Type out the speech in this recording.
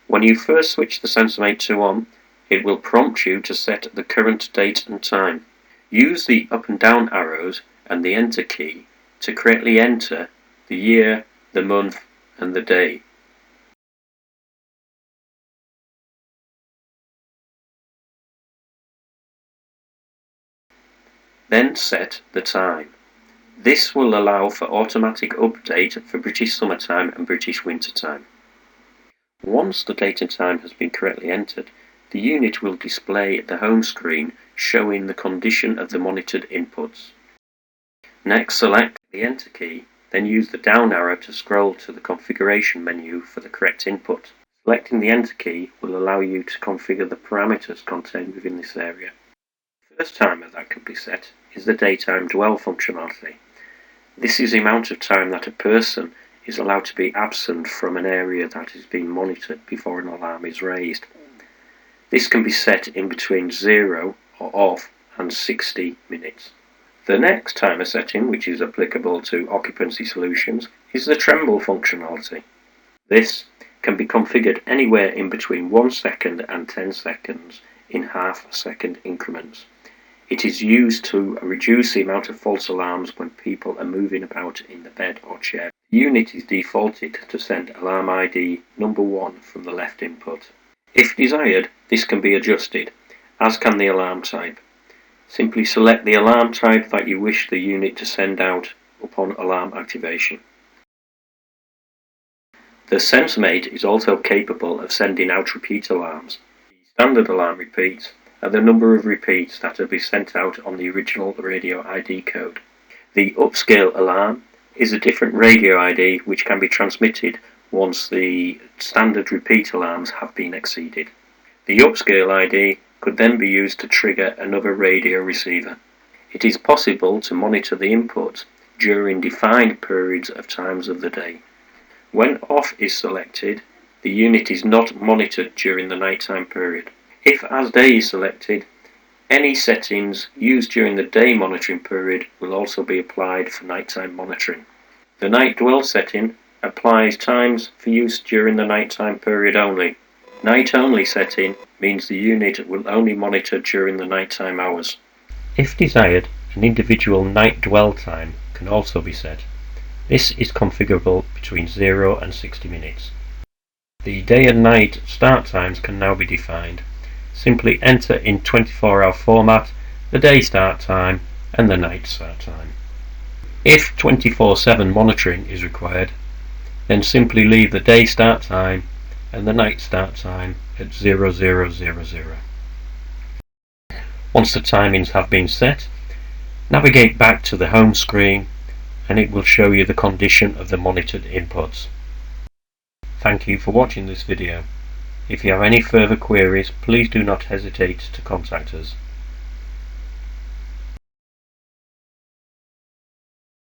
When you first switch the SensorMATe2 on, it will prompt you to set the current date and time. Use the up and down arrows and the enter key to correctly enter the year, the month and the day. Then set the time. This will allow for automatic update for British summertime and British wintertime. Once the date and time has been correctly entered, the unit will display the home screen showing the condition of the monitored inputs. Next, select the enter key, then use the down arrow to scroll to the configuration menu for the correct input. Selecting the enter key will allow you to configure the parameters contained within this area. The first timer that can be set is the daytime dwell functionality. This is the amount of time that a person is allowed to be absent from an area that is being monitored before an alarm is raised. This can be set in between 0 or off and 60 minutes. The next timer setting, which is applicable to occupancy solutions, is the tremble functionality. This can be configured anywhere in between 1 second and 10 seconds in half-second increments. It is used to reduce the amount of false alarms when people are moving about in the bed or chair. The unit is defaulted to send alarm ID number 1 from the left input. If desired, this can be adjusted, as can the alarm type. Simply select the alarm type that you wish the unit to send out upon alarm activation. The SensorMATe is also capable of sending out repeat alarms. The standard alarm repeats are the number of repeats that will be sent out on the original radio ID code. The upscale alarm is a different radio ID which can be transmitted once the standard repeat alarms have been exceeded. The upscale ID could then be used to trigger another radio receiver. It is possible to monitor the input during defined periods of times of the day. When off is selected, the unit is not monitored during the nighttime period. If as day is selected, any settings used during the day monitoring period will also be applied for nighttime monitoring. The night dwell setting applies times for use during the nighttime period only. Night only setting means the unit will only monitor during the nighttime hours. If desired, an individual night dwell time can also be set. This is configurable between 0 and 60 minutes. The day and night start times can now be defined. Simply enter in 24-hour format the day start time and the night start time. If 24/7 monitoring is required, then simply leave the day start time and the night start time at 0000. Once the timings have been set, navigate back to the home screen and it will show you the condition of the monitored inputs. Thank you for watching this video. If you have any further queries, please do not hesitate to contact us.